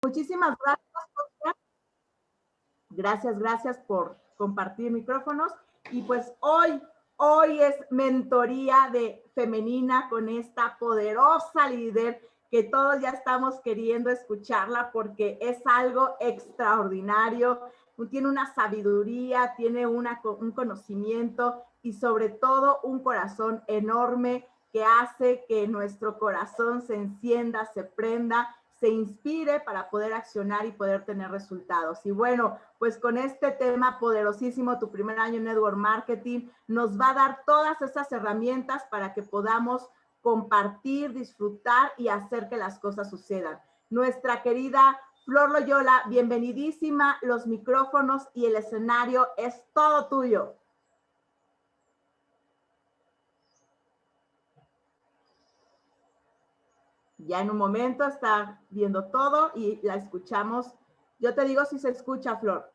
Muchísimas gracias. Gracias por compartir micrófonos. Y pues hoy es mentoría de femenina con esta poderosa líder que todos ya estamos queriendo escucharla porque es algo extraordinario, tiene una sabiduría, tiene un conocimiento y sobre todo un corazón enorme que hace que nuestro corazón se encienda, se prenda, se inspire para poder accionar y poder tener resultados. Y bueno, pues con este tema poderosísimo, tu primer año en Network Marketing, nos va a dar todas esas herramientas para que podamos compartir, disfrutar y hacer que las cosas sucedan. Nuestra querida Flor Loyola, bienvenidísima, los micrófonos y el escenario es todo tuyo. Ya en un momento está viendo todo y la escuchamos. Yo te digo si se escucha, Flor.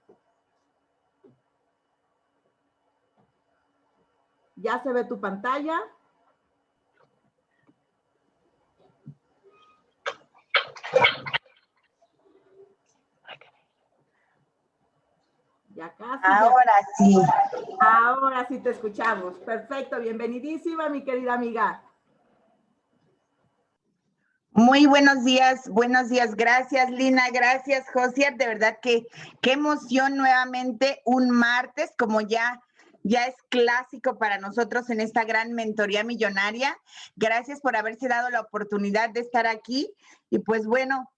Ya se ve tu pantalla. Ya casi. Ahora sí. Ahora sí te escuchamos. Perfecto, bienvenidísima, mi querida amiga. Muy buenos días, gracias Lina, gracias Josier, de verdad que qué emoción nuevamente un martes, como ya es clásico para nosotros en esta gran mentoría millonaria. Gracias por haberse dado la oportunidad de estar aquí y pues bueno,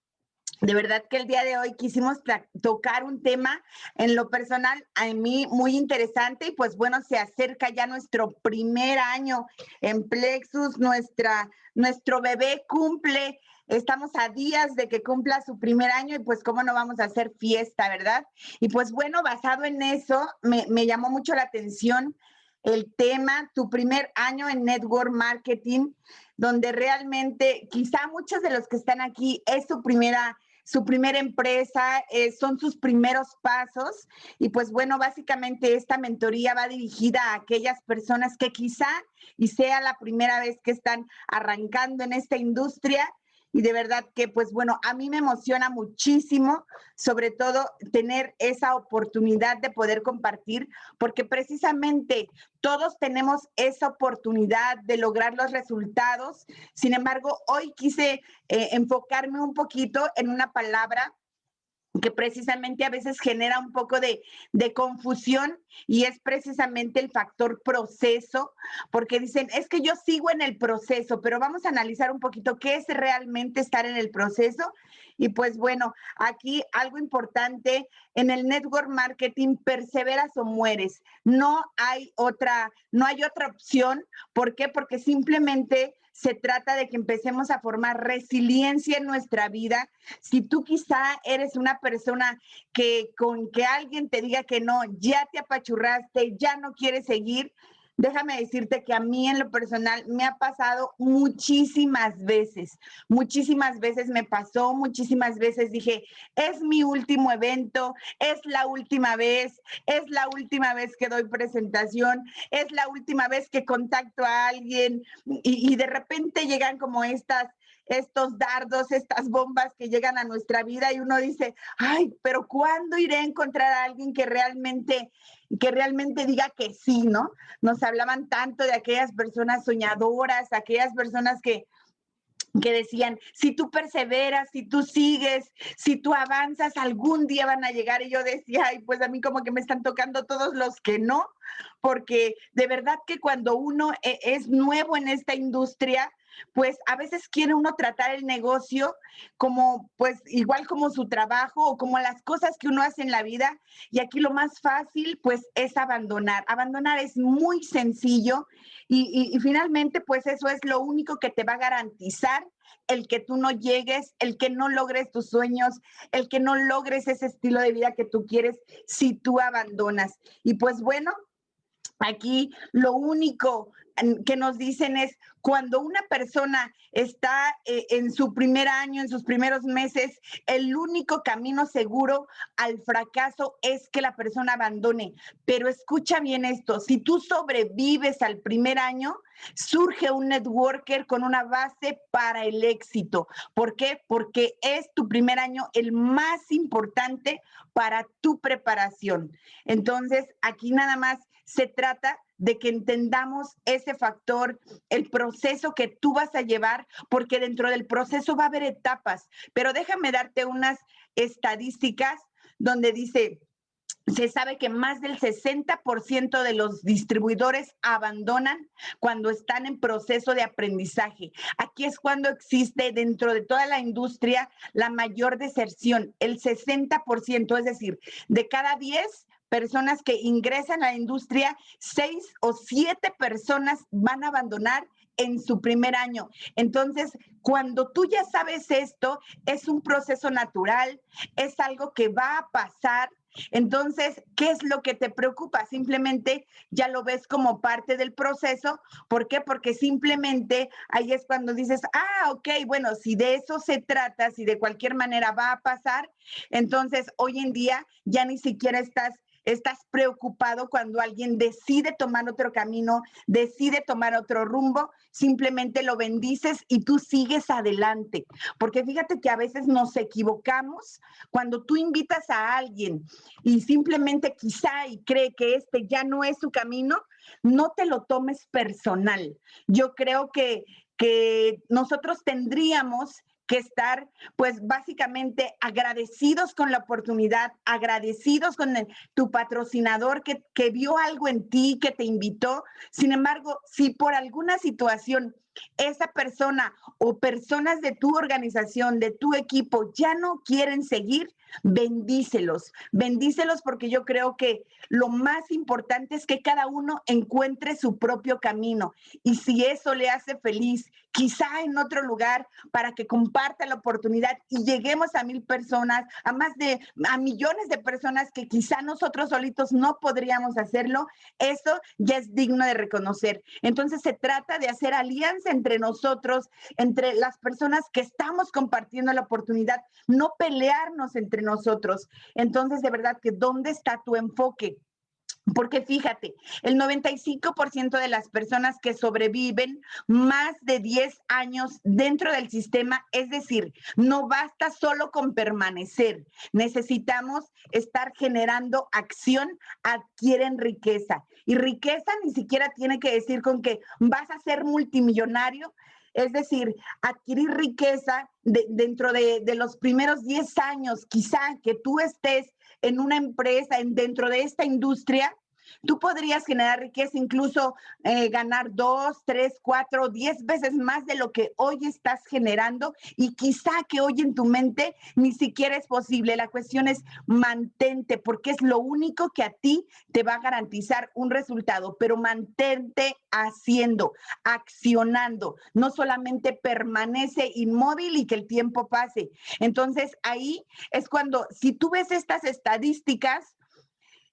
de verdad que el día de hoy quisimos tocar un tema en lo personal a mí muy interesante y pues bueno, se acerca ya nuestro primer año en Plexus, nuestro bebé cumple, estamos a días de que cumpla su primer año y pues cómo no vamos a hacer fiesta, ¿verdad? Y pues bueno, basado en eso, me llamó mucho la atención el tema, tu primer año en Network Marketing, donde realmente quizá muchos de los que están aquí es su primera empresa, son sus primeros pasos y pues bueno, básicamente esta mentoría va dirigida a aquellas personas que quizá y sea la primera vez que están arrancando en esta industria y de verdad que pues bueno, a mí me emociona muchísimo, sobre todo tener esa oportunidad de poder compartir, porque precisamente todos tenemos esa oportunidad de lograr los resultados. Sin embargo, hoy quise enfocarme un poquito en una palabra que precisamente a veces genera un poco de confusión y es precisamente el factor proceso, porque dicen, es que yo sigo en el proceso, pero vamos a analizar un poquito qué es realmente estar en el proceso. Y pues bueno, aquí algo importante, en el network marketing, perseveras o mueres. No hay otra opción. ¿Por qué? Porque simplemente se trata de que empecemos a formar resiliencia en nuestra vida. Si tú quizá eres una persona que con que alguien te diga que no, ya te apachurraste, ya no quieres seguir, déjame decirte que a mí en lo personal me ha pasado muchísimas veces me pasó, muchísimas veces dije, es mi último evento, es la última vez que doy presentación, es la última vez que contacto a alguien y de repente llegan como estos dardos, estas bombas que llegan a nuestra vida y uno dice, ay, pero ¿cuándo iré a encontrar a alguien que realmente diga que sí, ¿no? Nos hablaban tanto de aquellas personas soñadoras, aquellas personas que decían, si tú perseveras, si tú sigues, si tú avanzas, algún día van a llegar. Y yo decía, ay, pues a mí como que me están tocando todos los que no, porque de verdad que cuando uno es nuevo en esta industria, pues a veces quiere uno tratar el negocio como, pues igual como su trabajo o como las cosas que uno hace en la vida. Y aquí lo más fácil, pues es abandonar. Abandonar es muy sencillo y finalmente, pues eso es lo único que te va a garantizar el que tú no llegues, el que no logres tus sueños, el que no logres ese estilo de vida que tú quieres si tú abandonas. Y pues bueno, aquí lo único que nos dicen es, cuando una persona está en su primer año, en sus primeros meses, el único camino seguro al fracaso es que la persona abandone. Pero escucha bien esto, si tú sobrevives al primer año, surge un networker con una base para el éxito. ¿Por qué? Porque es tu primer año el más importante para tu preparación. Entonces, aquí nada más se trata de que entendamos ese factor, el proceso que tú vas a llevar, porque dentro del proceso va a haber etapas. Pero déjame darte unas estadísticas donde dice, se sabe que más del 60% de los distribuidores abandonan cuando están en proceso de aprendizaje. Aquí es cuando existe dentro de toda la industria la mayor deserción, el 60%, es decir, de cada 10 personas que ingresan a la industria, 6 o 7 personas van a abandonar en su primer año. Entonces, cuando tú ya sabes esto, es un proceso natural, es algo que va a pasar. Entonces, ¿qué es lo que te preocupa? Simplemente ya lo ves como parte del proceso. ¿Por qué? Porque simplemente ahí es cuando dices, ok, bueno, si de eso se trata, si de cualquier manera va a pasar, entonces hoy en día ya ni siquiera estás preocupado cuando alguien decide tomar otro camino, decide tomar otro rumbo, simplemente lo bendices y tú sigues adelante. Porque fíjate que a veces nos equivocamos cuando tú invitas a alguien y simplemente quizá y cree que este ya no es su camino, no te lo tomes personal. Yo creo que nosotros tendríamos que estar, pues básicamente agradecidos con la oportunidad, agradecidos con tu patrocinador que vio algo en ti, que te invitó. Sin embargo, si por alguna situación esa persona o personas de tu organización, de tu equipo, ya no quieren seguir, bendícelos porque yo creo que lo más importante es que cada uno encuentre su propio camino y si eso le hace feliz, quizá en otro lugar, para que comparta la oportunidad y lleguemos a 1,000 personas, a millones de personas que quizá nosotros solitos no podríamos hacerlo, eso ya es digno de reconocer. Entonces se trata de hacer alianza entre nosotros, entre las personas que estamos compartiendo la oportunidad, no pelearnos entre nosotros. Entonces, de verdad que ¿dónde está tu enfoque? Porque fíjate, el 95% de las personas que sobreviven más de 10 años dentro del sistema, es decir, no basta solo con permanecer, necesitamos estar generando acción, adquieren riqueza. Y riqueza ni siquiera tiene que decir con que vas a ser multimillonario. Es decir, adquirir riqueza dentro de los primeros 10 años, quizá que tú estés en una empresa, dentro de esta industria, tú podrías generar riqueza, incluso ganar 2, 3, 4, 10 veces más de lo que hoy estás generando y quizá que hoy en tu mente ni siquiera es posible. La cuestión es mantente, porque es lo único que a ti te va a garantizar un resultado, pero mantente haciendo, accionando, no solamente permanece inmóvil y que el tiempo pase. Entonces ahí es cuando, si tú ves estas estadísticas,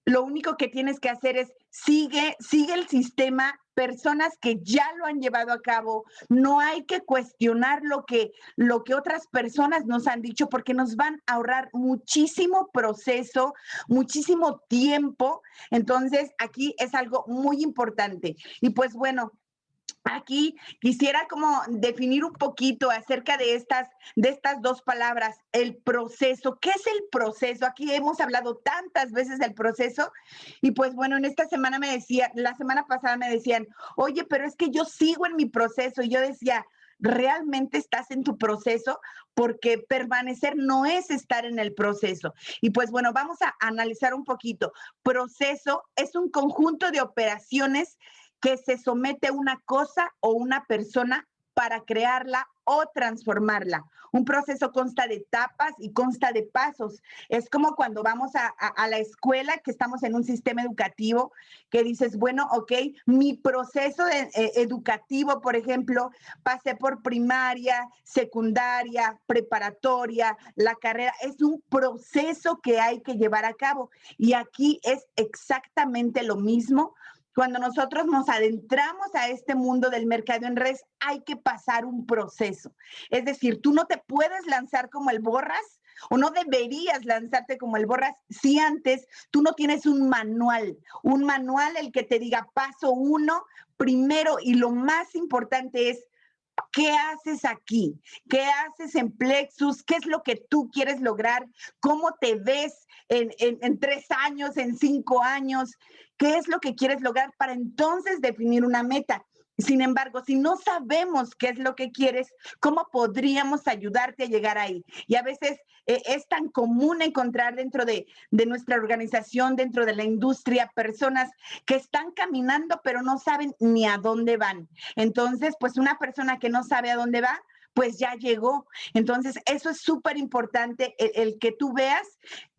lo único que tienes que hacer es sigue el sistema, personas que ya lo han llevado a cabo. No hay que cuestionar lo que otras personas nos han dicho porque nos van a ahorrar muchísimo proceso, muchísimo tiempo. Entonces, aquí es algo muy importante. Y pues bueno, aquí quisiera como definir un poquito acerca de estas dos palabras, el proceso. ¿Qué es el proceso? Aquí hemos hablado tantas veces del proceso y pues bueno, en esta semana la semana pasada me decían, oye, pero es que yo sigo en mi proceso y yo decía, ¿realmente estás en tu proceso? Porque permanecer no es estar en el proceso. Y pues bueno, vamos a analizar un poquito. Proceso es un conjunto de operaciones que se somete a una cosa o una persona para crearla o transformarla. Un proceso consta de etapas y consta de pasos. Es como cuando vamos a la escuela, que estamos en un sistema educativo, que dices, bueno, ok, mi proceso educativo, por ejemplo, pasé por primaria, secundaria, preparatoria, la carrera. Es un proceso que hay que llevar a cabo. Y aquí es exactamente lo mismo cuando nosotros nos adentramos a este mundo del mercado en redes, hay que pasar un proceso. Es decir, tú no te puedes lanzar como el borras o no deberías lanzarte como el borras si antes tú no tienes un manual el que te diga paso 1, primero y lo más importante es ¿qué haces aquí? ¿Qué haces en Plexus? ¿Qué es lo que tú quieres lograr? ¿Cómo te ves en 3 años, en 5 años? ¿Qué es lo que quieres lograr para entonces definir una meta? Sin embargo, si no sabemos qué es lo que quieres, ¿cómo podríamos ayudarte a llegar ahí? Y a veces es tan común encontrar dentro de nuestra organización, dentro de la industria, personas que están caminando, pero no saben ni a dónde van. Entonces, pues una persona que no sabe a dónde va, pues ya llegó. Entonces, eso es súper importante, el que tú veas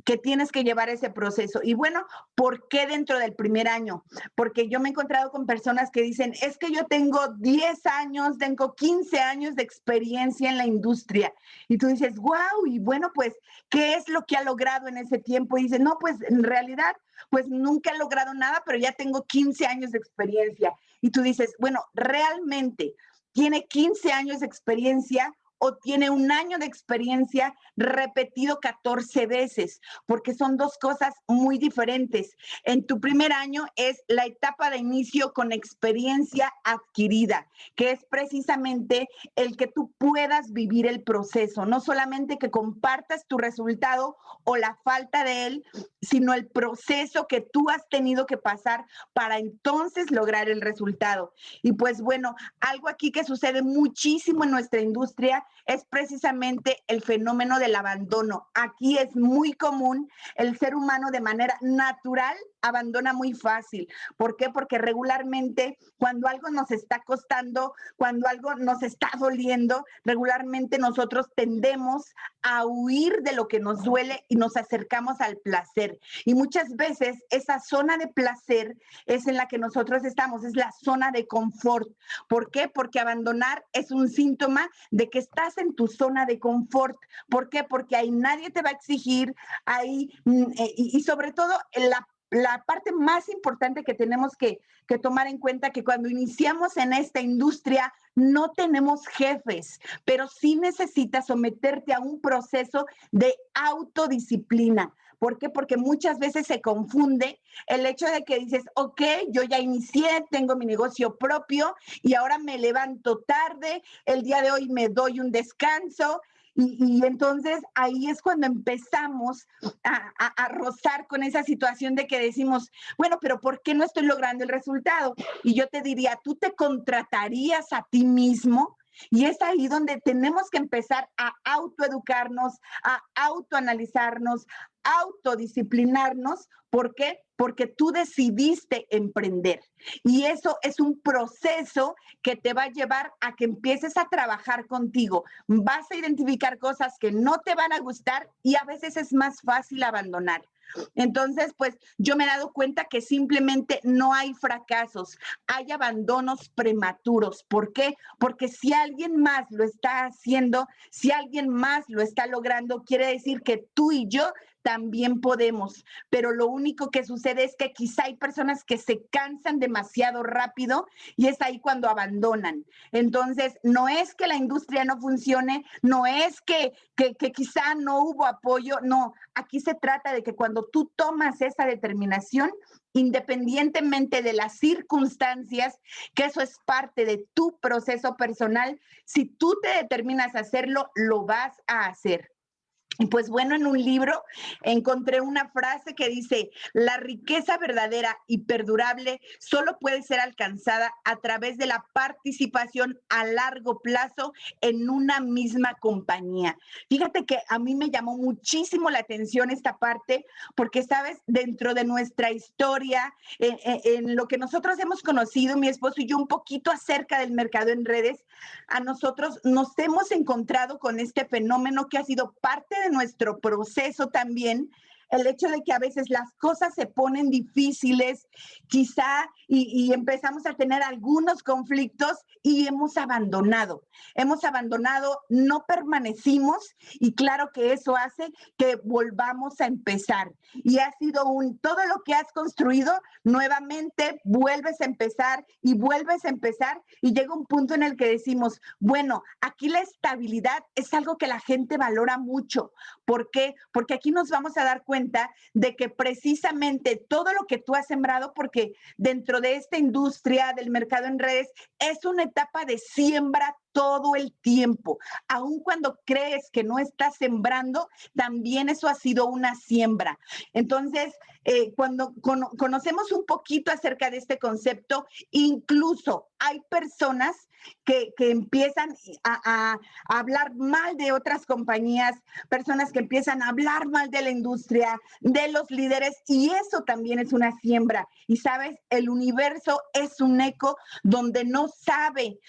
que tienes que llevar ese proceso. Y bueno, ¿por qué dentro del primer año? Porque yo me he encontrado con personas que dicen, es que yo tengo 10 años, tengo 15 años de experiencia en la industria. Y tú dices, wow, y bueno, pues, ¿qué es lo que ha logrado en ese tiempo? Y dice, no, pues en realidad, pues nunca he logrado nada, pero ya tengo 15 años de experiencia. Y tú dices, bueno, realmente tiene 15 años de experiencia o tiene 1 año de experiencia repetido 14 veces, porque son 2 cosas muy diferentes. En tu primer año es la etapa de inicio con experiencia adquirida, que es precisamente el que tú puedas vivir el proceso, no solamente que compartas tu resultado o la falta de él, sino el proceso que tú has tenido que pasar para entonces lograr el resultado. Y pues bueno, algo aquí que sucede muchísimo en nuestra industria es precisamente el fenómeno del abandono. Aquí es muy común, el ser humano de manera natural abandona muy fácil. ¿Por qué? Porque regularmente cuando algo nos está costando, cuando algo nos está doliendo, regularmente nosotros tendemos a huir de lo que nos duele y nos acercamos al placer. Y muchas veces esa zona de placer es en la que nosotros estamos, es la zona de confort. ¿Por qué? Porque abandonar es un síntoma de que estás en tu zona de confort. ¿Por qué? Porque ahí nadie te va a exigir, ahí, y sobre todo la parte más importante que tenemos que tomar en cuenta que cuando iniciamos en esta industria no tenemos jefes, pero sí necesitas someterte a un proceso de autodisciplina. ¿Por qué? Porque muchas veces se confunde el hecho de que dices, ok, yo ya inicié, tengo mi negocio propio y ahora me levanto tarde, el día de hoy me doy un descanso. Y entonces ahí es cuando empezamos a rozar con esa situación de que decimos, bueno, pero ¿por qué no estoy logrando el resultado? Y yo te diría, ¿tú te contratarías a ti mismo? Y es ahí donde tenemos que empezar a autoeducarnos, a autoanalizarnos, autodisciplinarnos. ¿Por qué? Porque tú decidiste emprender. Y eso es un proceso que te va a llevar a que empieces a trabajar contigo. Vas a identificar cosas que no te van a gustar y a veces es más fácil abandonar. Entonces, pues yo me he dado cuenta que simplemente no hay fracasos, hay abandonos prematuros. ¿Por qué? Porque si alguien más lo está haciendo, si alguien más lo está logrando, quiere decir que tú y yo también podemos, pero lo único que sucede es que quizá hay personas que se cansan demasiado rápido y es ahí cuando abandonan. Entonces, no es que la industria no funcione, no es que quizá no hubo apoyo, no, aquí se trata de que cuando tú tomas esa determinación, independientemente de las circunstancias, que eso es parte de tu proceso personal, si tú te determinas a hacerlo, lo vas a hacer. Pues bueno, en un libro encontré una frase que dice, la riqueza verdadera y perdurable solo puede ser alcanzada a través de la participación a largo plazo en una misma compañía. Fíjate que a mí me llamó muchísimo la atención esta parte, porque, sabes, dentro de nuestra historia, en lo que nosotros hemos conocido, mi esposo y yo, un poquito acerca del mercado en redes, a nosotros nos hemos encontrado con este fenómeno que ha sido parte de nuestro proceso también, el hecho de que a veces las cosas se ponen difíciles, quizá, y empezamos a tener algunos conflictos y hemos abandonado, no permanecimos, y claro que eso hace que volvamos a empezar. Y ha sido todo lo que has construido, nuevamente vuelves a empezar y vuelves a empezar, y llega un punto en el que decimos, bueno, aquí la estabilidad es algo que la gente valora mucho. ¿Por qué? Porque aquí nos vamos a dar cuenta de que precisamente todo lo que tú has sembrado, porque dentro de esta industria del mercado en redes es una etapa de siembra todo el tiempo. Aun cuando crees que no estás sembrando, también eso ha sido una siembra. Entonces, cuando conocemos un poquito acerca de este concepto, incluso hay personas que empiezan a hablar mal de otras compañías, personas que empiezan a hablar mal de la industria, de los líderes, y eso también es una siembra. Y sabes, el universo es un eco donde no sabe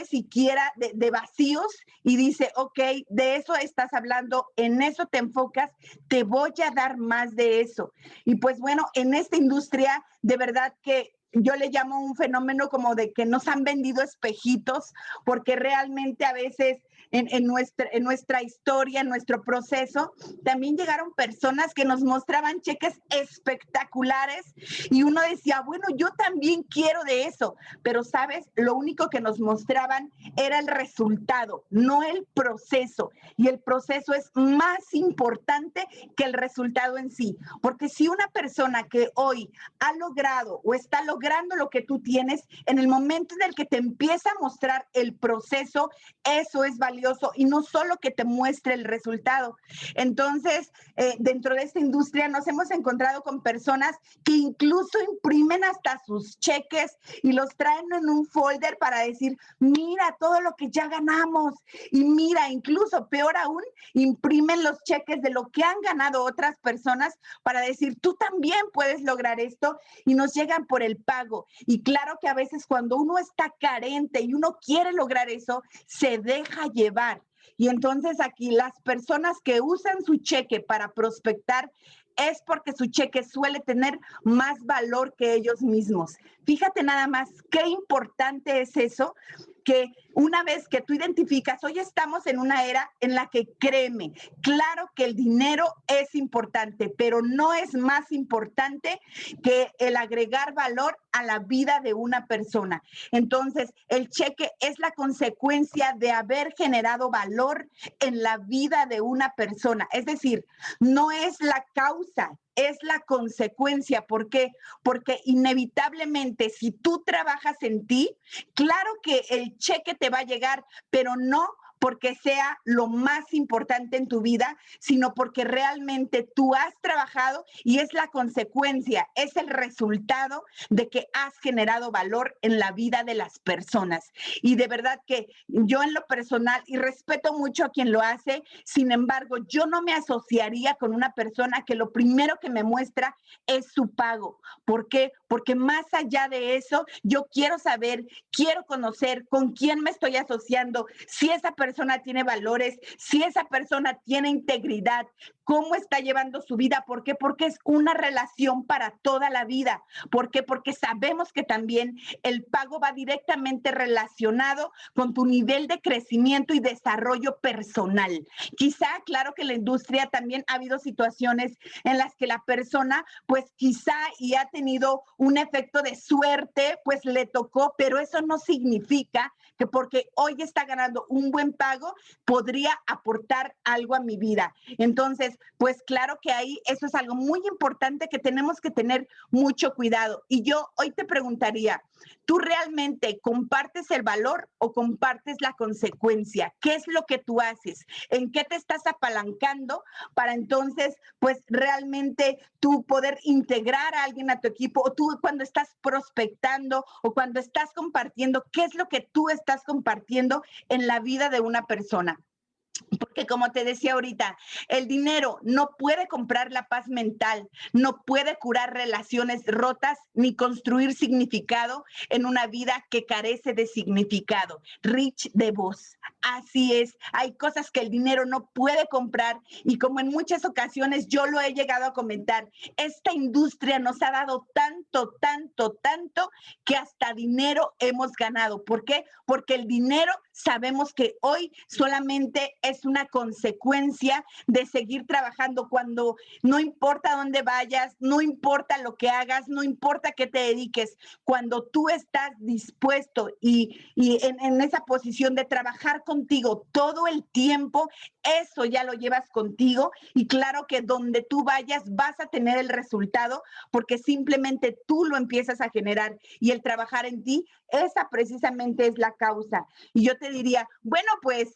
siquiera de vacíos, y dice, ok, de eso estás hablando, en eso te enfocas, te voy a dar más de eso. Y pues bueno, en esta industria, de verdad que yo le llamo un fenómeno como de que nos han vendido espejitos, porque realmente a veces en nuestra historia, en nuestro proceso, también llegaron personas que nos mostraban cheques espectaculares y uno decía, bueno, yo también quiero de eso, pero sabes, lo único que nos mostraban era el resultado, no el proceso, y el proceso es más importante que el resultado en sí, porque si una persona que hoy ha logrado o está logrando lo que tú tienes, en el momento en el que te empieza a mostrar el proceso, eso es valioso, y no solo que te muestre el resultado. Entonces, dentro de esta industria nos hemos encontrado con personas que incluso imprimen hasta sus cheques y los traen en un folder para decir, mira todo lo que ya ganamos, y mira, incluso peor aún, imprimen los cheques de lo que han ganado otras personas para decir, tú también puedes lograr esto, y nos llegan por el pago. Y claro que a veces cuando uno está carente y uno quiere lograr eso, se deja llevar. Y entonces aquí las personas que usan su cheque para prospectar es porque su cheque suele tener más valor que ellos mismos. Fíjate nada más qué importante es eso, que una vez que tú identificas, hoy estamos en una era en la que, créeme, claro que el dinero es importante, pero no es más importante que el agregar valor a la vida de una persona. Entonces, el cheque es la consecuencia de haber generado valor en la vida de una persona. Es decir, no es la causa, es la consecuencia. ¿Por qué? Porque inevitablemente, si tú trabajas en ti, claro que el cheque te va a llegar, pero no porque sea lo más importante en tu vida, sino porque realmente tú has trabajado y es la consecuencia, es el resultado de que has generado valor en la vida de las personas. Y de verdad que yo en lo personal, y respeto mucho a quien lo hace, sin embargo, yo no me asociaría con una persona que lo primero que me muestra es su pago. ¿Por qué? Porque más allá de eso, yo quiero saber, quiero conocer con quién me estoy asociando, si esa persona tiene valores, si esa persona tiene integridad, cómo está llevando su vida. ¿Por qué? Porque es una relación para toda la vida. ¿Por qué? Porque sabemos que también el pago va directamente relacionado con tu nivel de crecimiento y desarrollo personal. Quizá, claro que en la industria también ha habido situaciones en las que la persona, pues quizá y ha tenido un efecto de suerte, pues le tocó, pero eso no significa que porque hoy está ganando un buen pago, podría aportar algo a mi vida. Entonces, pues claro que ahí eso es algo muy importante que tenemos que tener mucho cuidado. Y yo hoy te preguntaría, ¿tú realmente compartes el valor o compartes la consecuencia? ¿Qué es lo que tú haces? ¿En qué te estás apalancando para entonces, pues realmente tú poder integrar a alguien a tu equipo? O tú cuando estás prospectando o cuando estás compartiendo, ¿qué es lo que tú estás compartiendo en la vida de una persona? Porque como te decía ahorita, el dinero no puede comprar la paz mental, no puede curar relaciones rotas ni construir significado en una vida que carece de significado. Rich DeVos. Así es, hay cosas que el dinero no puede comprar y como en muchas ocasiones yo lo he llegado a comentar, esta industria nos ha dado tanto, tanto, tanto que hasta dinero hemos ganado. ¿Por qué? Porque el dinero sabemos que hoy solamente es una consecuencia de seguir trabajando cuando no importa dónde vayas, no importa lo que hagas, no importa qué te dediques, cuando tú estás dispuesto y en esa posición de trabajar contigo todo el tiempo, eso ya lo llevas contigo y claro que donde tú vayas vas a tener el resultado porque simplemente tú lo empiezas a generar y el trabajar en ti, esa precisamente es la causa. Y yo te diría, bueno, pues,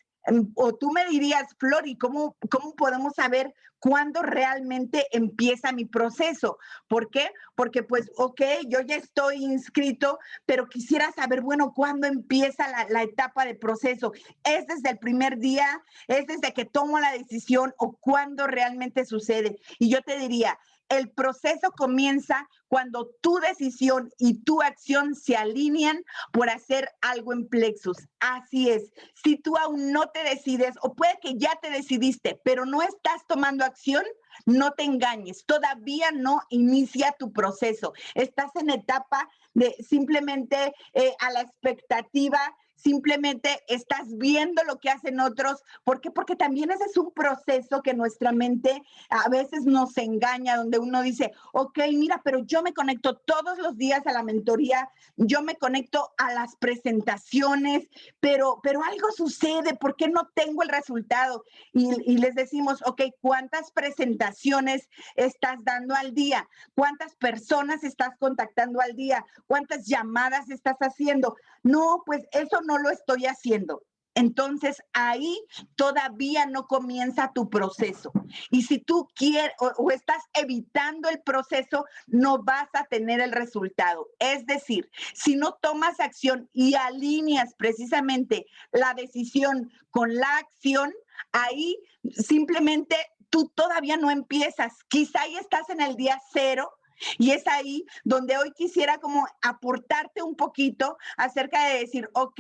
o tú me dirías, Flor, ¿y cómo podemos saber cuándo realmente empieza mi proceso? ¿Por qué? Porque pues, ok, yo ya estoy inscrito, pero quisiera saber, bueno, ¿cuándo empieza la etapa de proceso? ¿Es desde el primer día? ¿Es desde que tomo la decisión o cuándo realmente sucede? Y yo te diría, el proceso comienza cuando tu decisión y tu acción se alinean por hacer algo en plexus. Así es. Si tú aún no te decides, o puede que ya te decidiste, pero no estás tomando acción, no te engañes. Todavía no inicia tu proceso. Estás en etapa de simplemente a la expectativa. Simplemente estás viendo lo que hacen otros. ¿Por qué? Porque también ese es un proceso que nuestra mente a veces nos engaña, donde uno dice, ok, mira, pero yo me conecto todos los días a la mentoría, yo me conecto a las presentaciones, pero algo sucede, ¿por qué no tengo el resultado? Y les decimos, ok, ¿cuántas presentaciones estás dando al día? ¿Cuántas personas estás contactando al día? ¿Cuántas llamadas estás haciendo? No, pues eso no lo estoy haciendo. Entonces ahí todavía no comienza tu proceso. Y si tú quieres o estás evitando el proceso, no vas a tener el resultado. Es decir, si no tomas acción y alineas precisamente la decisión con la acción, ahí simplemente tú todavía no empiezas. Quizá ahí estás en el día cero. Y es ahí donde hoy quisiera como aportarte un poquito acerca de decir, ok,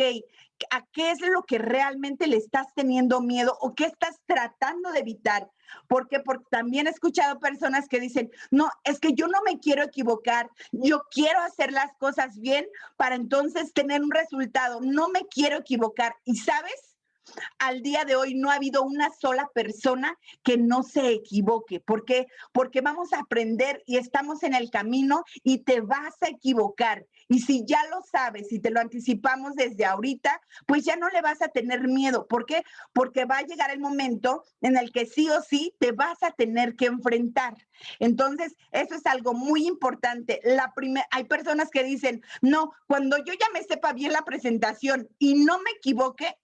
¿a qué es lo que realmente le estás teniendo miedo o qué estás tratando de evitar? Porque también he escuchado personas que dicen, no, es que yo no me quiero equivocar, yo quiero hacer las cosas bien para entonces tener un resultado, no me quiero equivocar. ¿Y sabes? Al día de hoy no ha habido una sola persona que no se equivoque. ¿Por qué? Porque vamos a aprender y estamos en el camino y te vas a equivocar. Y si ya lo sabes y te lo anticipamos desde ahorita, pues ya no le vas a tener miedo. ¿Por qué? Porque va a llegar el momento en el que sí o sí te vas a tener que enfrentar. Entonces, eso es algo muy importante. Hay personas que dicen, no, cuando yo ya me sepa bien la presentación y no me equivoque,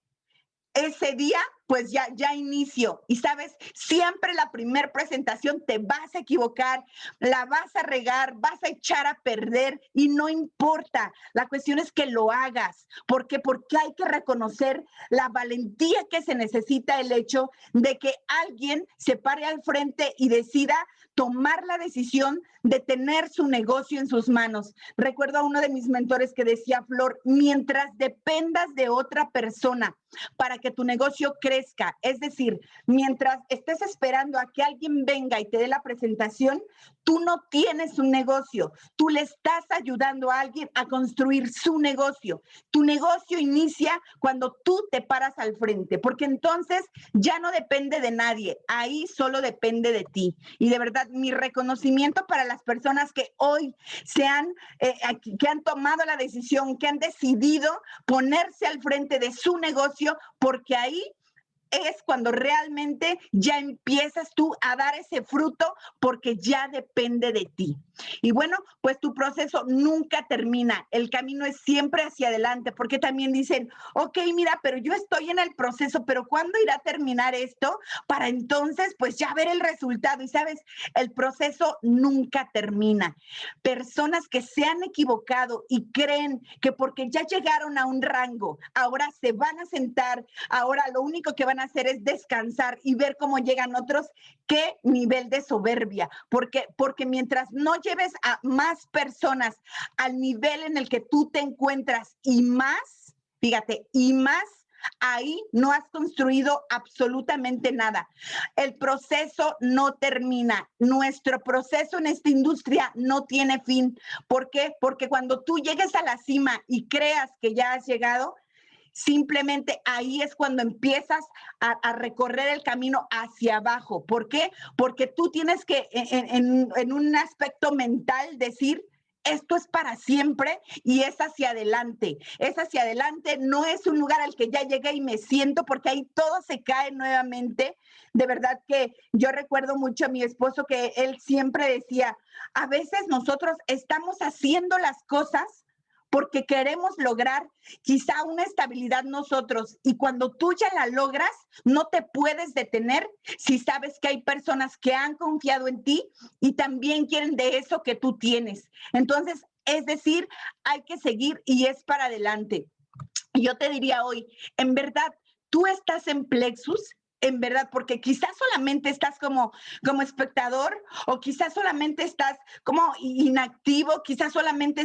ese día, pues ya inicio. Y sabes, siempre la primera presentación te vas a equivocar, la vas a regar, vas a echar a perder y no importa. La cuestión es que lo hagas. ¿Por qué? Porque hay que reconocer la valentía que se necesita, el hecho de que alguien se pare al frente y decida tomar la decisión de tener su negocio en sus manos. Recuerdo a uno de mis mentores que decía, Flor, mientras dependas de otra persona para que tu negocio crezca, es decir, mientras estés esperando a que alguien venga y te dé la presentación, tú no tienes un negocio, tú le estás ayudando a alguien a construir su negocio. Tu negocio inicia cuando tú te paras al frente, porque entonces ya no depende de nadie, ahí solo depende de ti. Y de verdad, mi reconocimiento para las personas que hoy que han tomado la decisión, que han decidido ponerse al frente de su negocio, porque ahí es cuando realmente ya empiezas tú a dar ese fruto porque ya depende de ti. Y bueno, pues tu proceso nunca termina, el camino es siempre hacia adelante, porque también dicen, ok, mira, pero yo estoy en el proceso, pero ¿cuándo irá a terminar esto? Para entonces, pues ya ver el resultado. Y sabes, el proceso nunca termina. Personas que se han equivocado y creen que porque ya llegaron a un rango, ahora se van a sentar, ahora lo único que van van a hacer es descansar y ver cómo llegan otros. ¿Qué nivel de soberbia? Porque mientras no lleves a más personas al nivel en el que tú te encuentras y más, fíjate, y más, ahí no has construido absolutamente nada. El proceso no termina. Nuestro proceso en esta industria no tiene fin. ¿Por qué? Porque cuando tú llegues a la cima y creas que ya has llegado, simplemente ahí es cuando empiezas a recorrer el camino hacia abajo. ¿Por qué? Porque tú tienes que, en un aspecto mental, decir, esto es para siempre y es hacia adelante. Es hacia adelante, no es un lugar al que ya llegué y me siento, porque ahí todo se cae nuevamente. De verdad que yo recuerdo mucho a mi esposo que él siempre decía, a veces nosotros estamos haciendo las cosas porque queremos lograr quizá una estabilidad nosotros, y cuando tú ya la logras, no te puedes detener si sabes que hay personas que han confiado en ti y también quieren de eso que tú tienes. Entonces, es decir, hay que seguir y es para adelante. Y yo te diría hoy, en verdad, tú estás en Plexus, en verdad, porque quizás solamente estás como espectador, o quizás solamente estás como inactivo, quizás solamente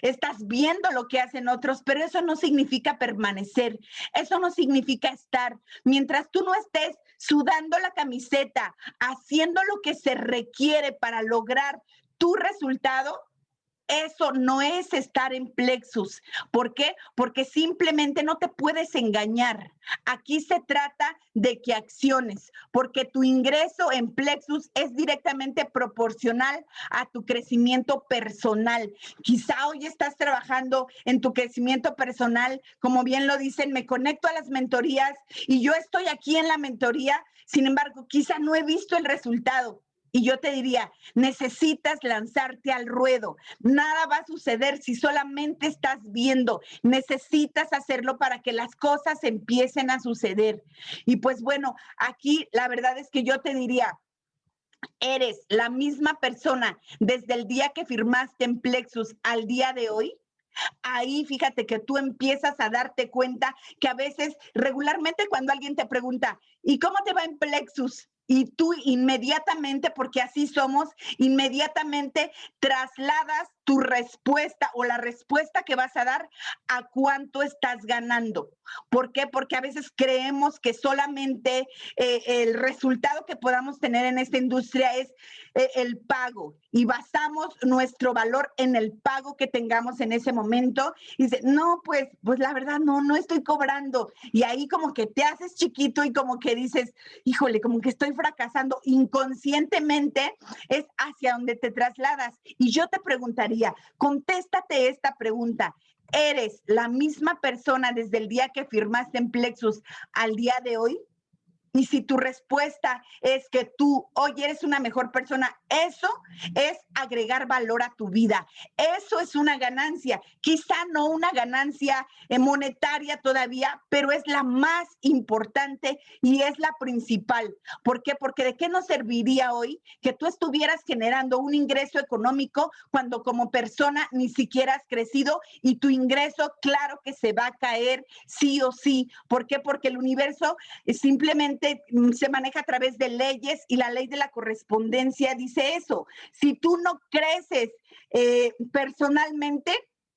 estás viendo lo que hacen otros, pero eso no significa permanecer, eso no significa estar. Mientras tú no estés sudando la camiseta, haciendo lo que se requiere para lograr tu resultado, eso no es estar en Plexus. ¿Por qué? Porque simplemente no te puedes engañar. Aquí se trata de que acciones, porque tu ingreso en Plexus es directamente proporcional a tu crecimiento personal. Quizá hoy estás trabajando en tu crecimiento personal, como bien lo dicen, me conecto a las mentorías y yo estoy aquí en la mentoría, sin embargo, quizá no he visto el resultado. Y yo te diría, necesitas lanzarte al ruedo. Nada va a suceder si solamente estás viendo. Necesitas hacerlo para que las cosas empiecen a suceder. Y pues bueno, aquí la verdad es que yo te diría, eres la misma persona desde el día que firmaste en Plexus al día de hoy. Ahí fíjate que tú empiezas a darte cuenta que a veces, regularmente, cuando alguien te pregunta, ¿y cómo te va en Plexus? Y tú inmediatamente, porque así somos, inmediatamente trasladas tu respuesta o la respuesta que vas a dar a cuánto estás ganando. ¿Por qué? Porque a veces creemos que solamente el resultado que podamos tener en esta industria es el pago, y basamos nuestro valor en el pago que tengamos en ese momento. Y dice, no, pues la verdad no estoy cobrando. Y ahí como que te haces chiquito y como que dices, híjole, como que estoy fracasando. Inconscientemente es hacia donde te trasladas. Y yo te preguntaría, contéstate esta pregunta. ¿Eres la misma persona desde el día que firmaste en Plexus al día de hoy? Y si tu respuesta es que tú hoy eres una mejor persona, eso es agregar valor a tu vida. Eso es una ganancia. Quizá no una ganancia monetaria todavía, pero es la más importante y es la principal. ¿Por qué? Porque ¿de qué nos serviría hoy que tú estuvieras generando un ingreso económico cuando como persona ni siquiera has crecido, y tu ingreso, claro que se va a caer sí o sí? ¿Por qué? Porque el universo simplemente se maneja a través de leyes, y la ley de la correspondencia dice eso. Si tú no creces personalmente,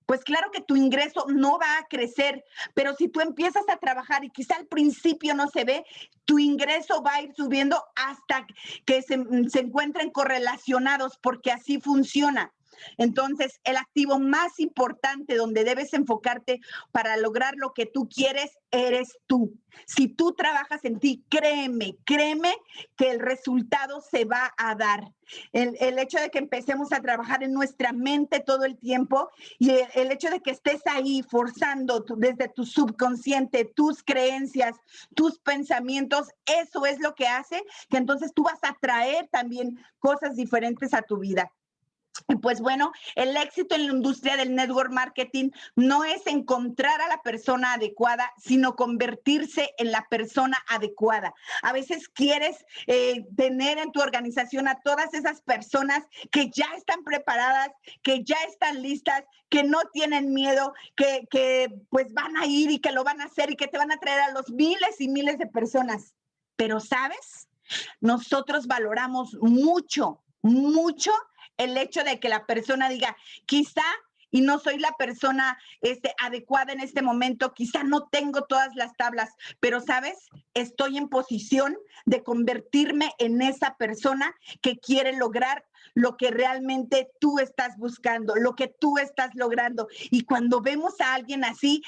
pues claro que tu ingreso no va a crecer, pero si tú empiezas a trabajar y quizá al principio no se ve, tu ingreso va a ir subiendo hasta que se encuentren correlacionados, porque así funciona. Entonces, el activo más importante donde debes enfocarte para lograr lo que tú quieres, eres tú. Si tú trabajas en ti, créeme que el resultado se va a dar. El hecho de que empecemos a trabajar en nuestra mente todo el tiempo, y el hecho de que estés ahí forzando desde tu subconsciente, tus creencias, tus pensamientos, eso es lo que hace que entonces tú vas a traer también cosas diferentes a tu vida. Pues bueno, el éxito en la industria del network marketing no es encontrar a la persona adecuada, sino convertirse en la persona adecuada. A veces quieres tener en tu organización a todas esas personas que ya están preparadas, que ya están listas, que no tienen miedo, que pues van a ir y que lo van a hacer y que te van a traer a los miles y miles de personas. Pero, ¿sabes? Nosotros valoramos mucho, mucho el hecho de que la persona diga, quizá y no soy la persona adecuada en este momento, quizá no tengo todas las tablas, pero sabes, estoy en posición de convertirme en esa persona que quiere lograr lo que realmente tú estás buscando, lo que tú estás logrando. Y cuando vemos a alguien así,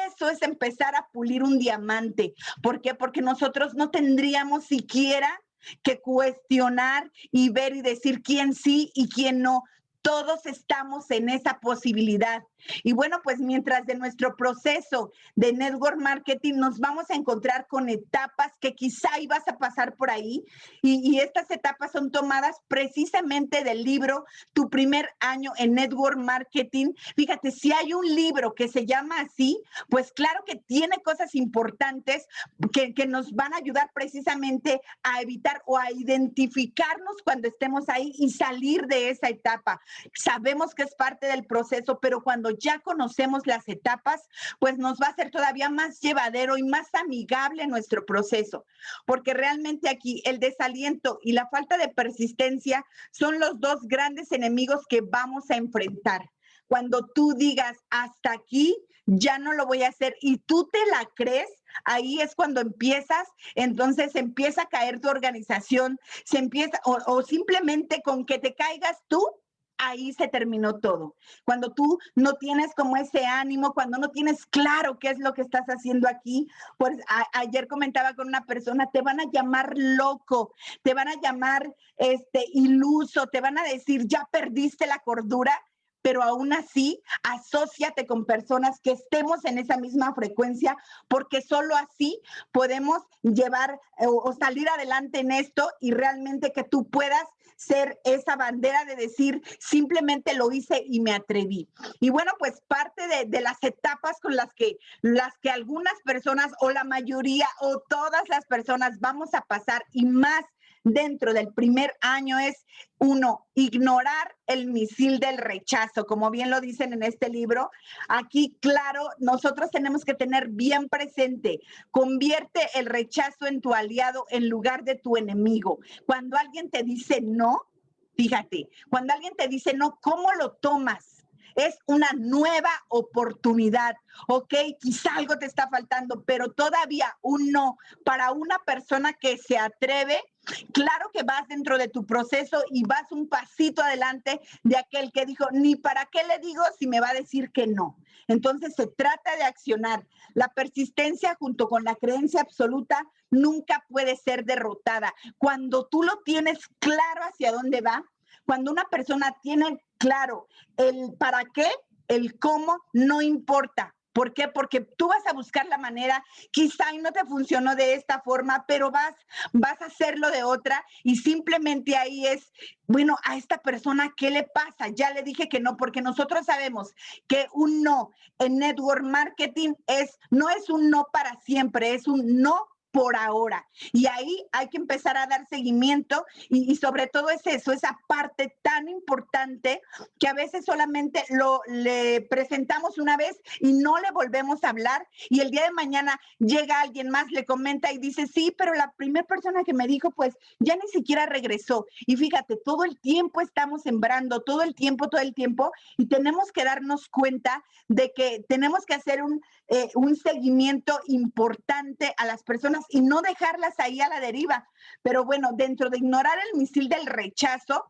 eso es empezar a pulir un diamante. ¿Por qué? Porque nosotros no tendríamos siquiera que cuestionar y ver y decir quién sí y quién no. Todos estamos en esa posibilidad. Y bueno, pues mientras de nuestro proceso de network marketing nos vamos a encontrar con etapas que quizá ibas a pasar por ahí y estas etapas son tomadas precisamente del libro Tu primer año en network marketing. Fíjate, si hay un libro que se llama así, pues claro que tiene cosas importantes que nos van a ayudar precisamente a evitar o a identificarnos cuando estemos ahí y salir de esa etapa. Sabemos que es parte del proceso, pero cuando ya conocemos las etapas, pues nos va a ser todavía más llevadero y más amigable nuestro proceso, porque realmente aquí el desaliento y la falta de persistencia son los dos grandes enemigos que vamos a enfrentar. Cuando tú digas hasta aquí, ya no lo voy a hacer y tú te la crees, ahí es cuando entonces empieza a caer tu organización, se empieza, o simplemente con que te caigas tú, ahí se terminó todo. Cuando tú no tienes como ese ánimo, cuando no tienes claro qué es lo que estás haciendo aquí, pues ayer comentaba con una persona, te van a llamar loco, te van a llamar iluso, te van a decir, ya perdiste la cordura, pero aún así, asóciate con personas que estemos en esa misma frecuencia, porque solo así podemos llevar o salir adelante en esto y realmente que tú puedas ser esa bandera de decir, simplemente lo hice y me atreví. Y bueno, pues parte de las etapas con las que algunas personas o la mayoría o todas las personas vamos a pasar y más dentro del primer año es, uno, ignorar el misil del rechazo, como bien lo dicen en este libro. Aquí, claro, nosotros tenemos que tener bien presente, convierte el rechazo en tu aliado en lugar de tu enemigo. Cuando alguien te dice no, fíjate, cuando alguien te dice no, ¿cómo lo tomas? Es una nueva oportunidad, ¿ok? Quizá algo te está faltando, pero todavía un no para una persona que se atreve. Claro que vas dentro de tu proceso y vas un pasito adelante de aquel que dijo, ni para qué le digo si me va a decir que no. Entonces se trata de accionar. La persistencia junto con la creencia absoluta nunca puede ser derrotada. Cuando tú lo tienes claro hacia dónde va, cuando una persona tiene claro el para qué, el cómo, no importa. ¿Por qué? Porque tú vas a buscar la manera, quizá y no te funcionó de esta forma, pero vas a hacerlo de otra y simplemente ahí es, bueno, a esta persona, ¿qué le pasa? Ya le dije que no, porque nosotros sabemos que un no en network marketing no es un no para siempre, es un no por ahora. Y ahí hay que empezar a dar seguimiento y sobre todo es eso, esa parte tan importante que a veces solamente le presentamos una vez y no le volvemos a hablar y el día de mañana llega alguien más, le comenta y dice, sí, pero la primera persona que me dijo, pues ya ni siquiera regresó. Y fíjate, todo el tiempo estamos sembrando, todo el tiempo y tenemos que darnos cuenta de que tenemos que hacer un seguimiento importante a las personas y no dejarlas ahí a la deriva. Pero bueno, dentro de ignorar el misil del rechazo,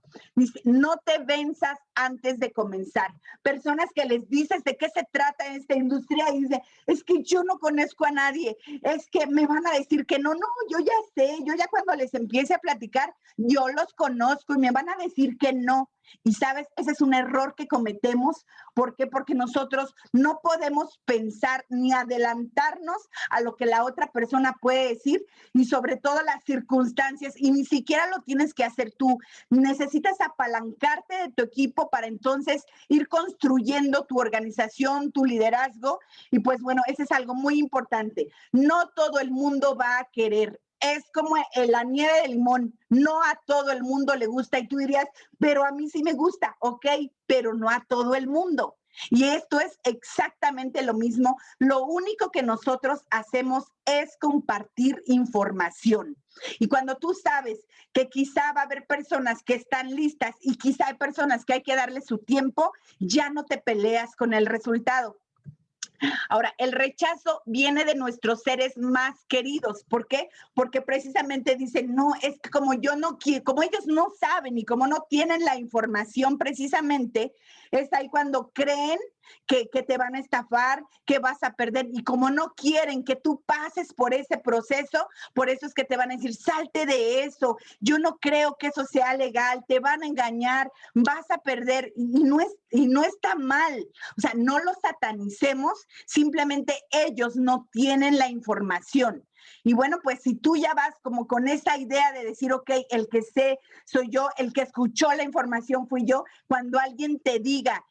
no te venzas antes de comenzar. Personas que les dices de qué se trata esta industria y dicen, es que yo no conozco a nadie, es que me van a decir que no, yo ya sé, yo ya cuando les empiece a platicar, yo los conozco y me van a decir que no. Y sabes, ese es un error que cometemos. ¿Por qué? Porque nosotros no podemos pensar ni adelantarnos a lo que la otra persona puede decir y sobre todo las circunstancias, y ni siquiera lo tienes que hacer tú. Necesitas apalancarte de tu equipo para entonces ir construyendo tu organización, tu liderazgo, y pues bueno, ese es algo muy importante. No todo el mundo va a querer. Es como la nieve de limón, no a todo el mundo le gusta y tú dirías, pero a mí sí me gusta, ok, pero no a todo el mundo. Y esto es exactamente lo mismo. Lo único que nosotros hacemos es compartir información. Y cuando tú sabes que quizá va a haber personas que están listas y quizá hay personas que hay que darle su tiempo, ya no te peleas con el resultado. Ahora, el rechazo viene de nuestros seres más queridos. ¿Por qué? Porque precisamente dicen, no, es que como yo no quiero, como ellos no saben y como no tienen la información precisamente, es ahí cuando creen que te van a estafar, que vas a perder. Y como no quieren que tú pases por ese proceso, por eso es que te van a decir, salte de eso, yo no creo que eso sea legal, te van a engañar, vas a perder. Y no está mal. O sea, no los satanicemos, simplemente ellos no tienen la información. Y bueno, pues si tú ya vas como con esa idea de decir, ok, el que sé soy yo, el que escuchó la información fui yo, cuando alguien te diga,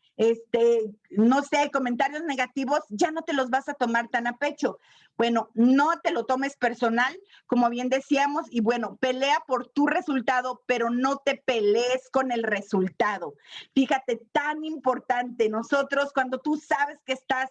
no sé, comentarios negativos, ya no te los vas a tomar tan a pecho. Bueno, no te lo tomes personal, como bien decíamos, y bueno, pelea por tu resultado, pero no te pelees con el resultado. Fíjate, tan importante, nosotros cuando tú sabes que estás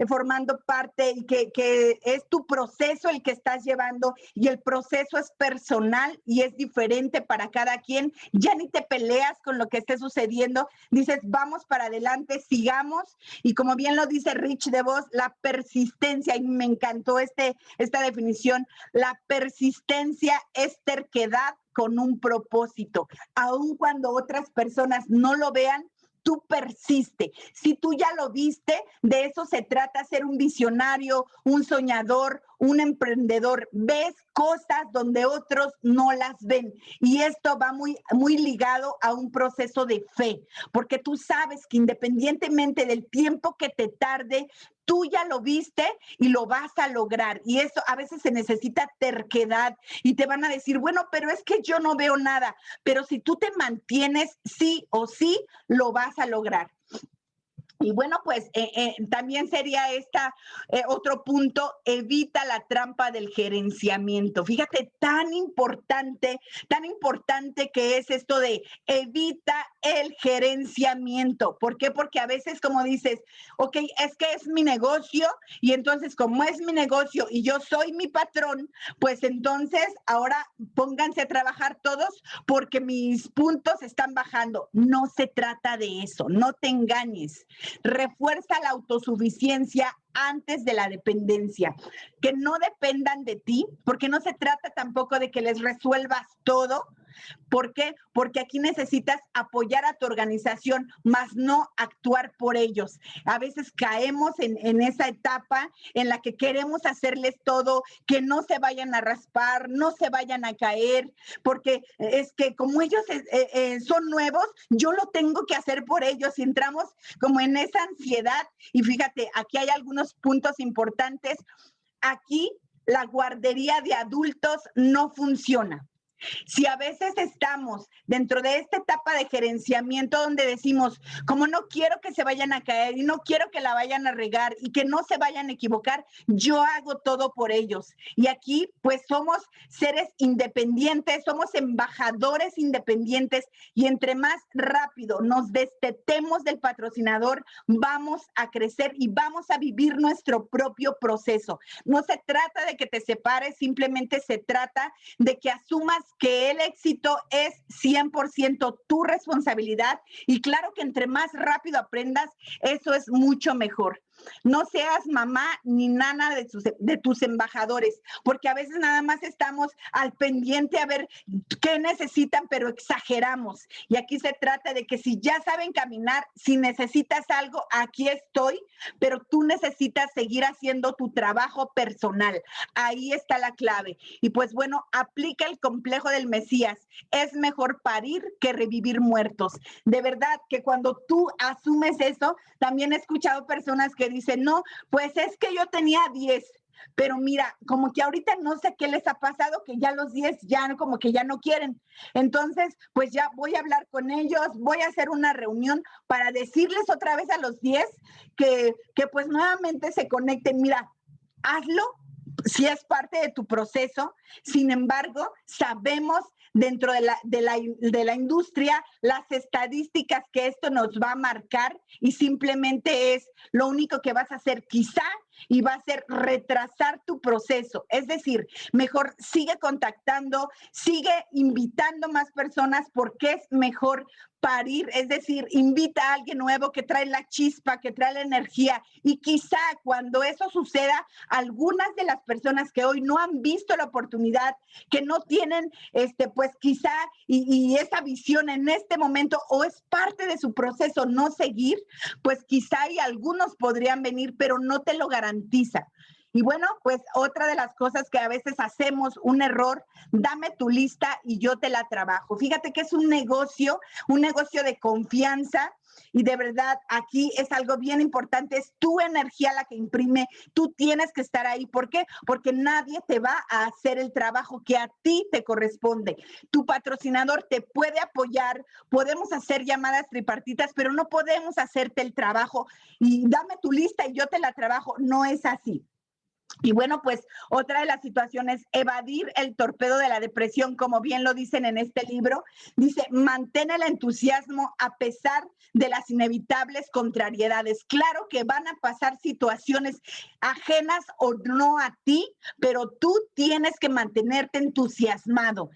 formando parte y que es tu proceso el que estás llevando y el proceso es personal y es diferente para cada quien, ya ni te peleas con lo que esté sucediendo, dices, vamos para adelante, sigamos, y como bien lo dice Rich DeVos, la persistencia, y me encantó esta definición, la persistencia es terquedad con un propósito, aun cuando otras personas no lo vean, tú persiste. Si tú ya lo viste, de eso se trata, ser un visionario, un soñador, un emprendedor. Ves cosas donde otros no las ven. Y esto va muy, muy ligado a un proceso de fe, porque tú sabes que independientemente del tiempo que te tarde, tú ya lo viste y lo vas a lograr. Y eso a veces se necesita terquedad y te van a decir, bueno, pero es que yo no veo nada. Pero si tú te mantienes, sí o sí, lo vas a lograr. Y bueno, pues también sería otro punto, evita la trampa del gerenciamiento. Fíjate, tan importante que es esto de evita el gerenciamiento. ¿Por qué? Porque a veces como dices, ok, es que es mi negocio y entonces como es mi negocio y yo soy mi patrón, pues entonces ahora pónganse a trabajar todos porque mis puntos están bajando. No se trata de eso, no te engañes. Refuerza la autosuficiencia antes de la dependencia, que no dependan de ti, porque no se trata tampoco de que les resuelvas todo. ¿Por qué? Porque aquí necesitas apoyar a tu organización, más no actuar por ellos. A veces caemos en esa etapa en la que queremos hacerles todo, que no se vayan a raspar, no se vayan a caer, porque es que como ellos son nuevos, yo lo tengo que hacer por ellos y entramos como en esa ansiedad. Y fíjate, aquí hay algunos puntos importantes. Aquí la guardería de adultos no funciona. Si a veces estamos dentro de esta etapa de gerenciamiento donde decimos, como no quiero que se vayan a caer y no quiero que la vayan a regar y que no se vayan a equivocar, yo hago todo por ellos. Y aquí pues somos seres independientes, somos embajadores independientes y entre más rápido nos destetemos del patrocinador, vamos a crecer y vamos a vivir nuestro propio proceso. No se trata de que te separes, simplemente se trata de que asumas que el éxito es 100% tu responsabilidad y claro que entre más rápido aprendas, eso es mucho mejor. No seas mamá ni nana de tus embajadores, porque a veces nada más estamos al pendiente a ver qué necesitan, pero exageramos. Y aquí se trata de que si ya saben caminar, si necesitas algo, aquí estoy, pero tú necesitas seguir haciendo tu trabajo personal. Ahí está la clave. Y pues bueno, aplica el complejo del Mesías. Es mejor parir que revivir muertos. De verdad que cuando tú asumes eso, también he escuchado personas que dicen, no, pues es que yo tenía 10, pero mira, como que ahorita no sé qué les ha pasado, que ya los 10 ya como que ya no quieren. Entonces, pues ya voy a hablar con ellos, voy a hacer una reunión para decirles otra vez a los 10 que pues nuevamente se conecten. Mira, hazlo si es parte de tu proceso. Sin embargo, sabemos dentro de la industria las estadísticas que esto nos va a marcar, y simplemente es lo único que vas a hacer quizá, y va a ser retrasar tu proceso. Es decir, mejor sigue contactando, sigue invitando más personas, porque es mejor parir, es decir, invita a alguien nuevo que trae la chispa, que trae la energía, y quizá cuando eso suceda, algunas de las personas que hoy no han visto la oportunidad, que no tienen, pues quizá, y esa visión en este momento, o es parte de su proceso no seguir, pues quizá y algunos podrían venir, pero no te lo garantiza. Y bueno, pues otra de las cosas que a veces hacemos, un error, dame tu lista y yo te la trabajo. Fíjate que es un negocio de confianza, y de verdad aquí es algo bien importante, es tu energía la que imprime, tú tienes que estar ahí. ¿Por qué? Porque nadie te va a hacer el trabajo que a ti te corresponde. Tu patrocinador te puede apoyar, podemos hacer llamadas tripartitas, pero no podemos hacerte el trabajo y dame tu lista y yo te la trabajo. No es así. Y bueno, pues otra de las situaciones, evadir el torpedo de la depresión, como bien lo dicen en este libro, dice, mantén el entusiasmo a pesar de las inevitables contrariedades. Claro que van a pasar situaciones ajenas o no a ti, pero tú tienes que mantenerte entusiasmado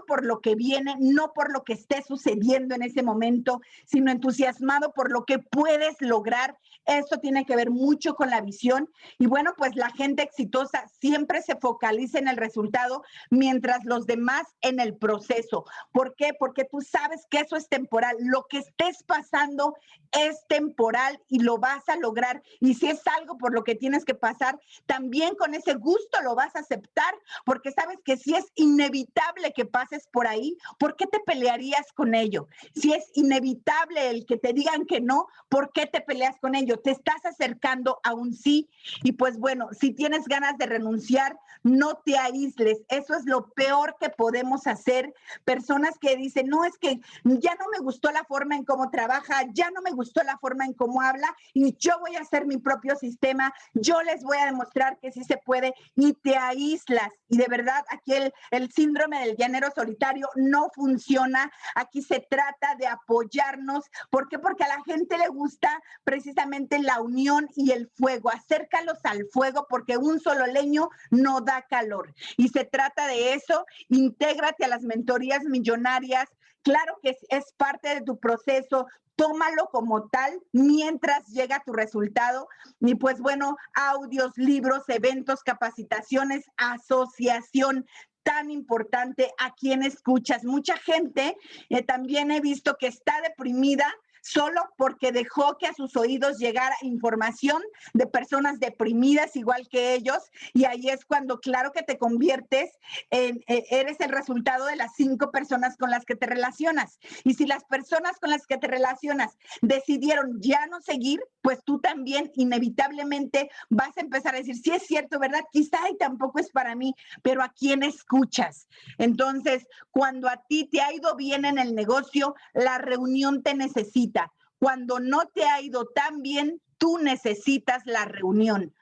por lo que viene, no por lo que esté sucediendo en ese momento, sino entusiasmado por lo que puedes lograr. Esto tiene que ver mucho con la visión. Y bueno, pues la gente exitosa siempre se focaliza en el resultado, mientras los demás en el proceso. ¿Por qué? Porque tú sabes que eso es temporal. Lo que estés pasando es temporal y lo vas a lograr. Y si es algo por lo que tienes que pasar, también con ese gusto lo vas a aceptar, porque sabes que si es inevitable que pases por ahí, ¿por qué te pelearías con ello? Si es inevitable el que te digan que no, ¿por qué te peleas con ello? Te estás acercando a un sí. Y pues bueno, si tienes ganas de renunciar, no te aísles. Eso es lo peor que podemos hacer. Personas que dicen, no, es que ya no me gustó la forma en cómo trabaja, ya no me gustó la forma en cómo habla, y yo voy a hacer mi propio sistema, yo les voy a demostrar que sí se puede, y te aíslas. Y de verdad, aquí el síndrome del llanero solitario no funciona. Aquí se trata de apoyarnos. ¿Por qué? Porque a la gente le gusta precisamente la unión y el fuego. Acércalos al fuego, porque un solo leño no da calor. Y se trata de eso. Intégrate a las mentorías millonarias. Claro que es parte de tu proceso. Tómalo como tal mientras llega tu resultado. Y pues bueno, audios, libros, eventos, capacitaciones, asociación, tan importante a quien escuchas. Mucha gente también he visto que está deprimida solo porque dejó que a sus oídos llegara información de personas deprimidas igual que ellos, y ahí es cuando claro que te conviertes eres el resultado de las 5 personas con las que te relacionas. Y si las personas con las que te relacionas decidieron ya no seguir, pues tú también inevitablemente vas a empezar a decir, sí es cierto, ¿verdad? Quizá y tampoco es para mí, pero ¿a quién escuchas? Entonces, cuando a ti te ha ido bien en el negocio, la reunión te necesita. Cuando no te ha ido tan bien, tú necesitas la reunión.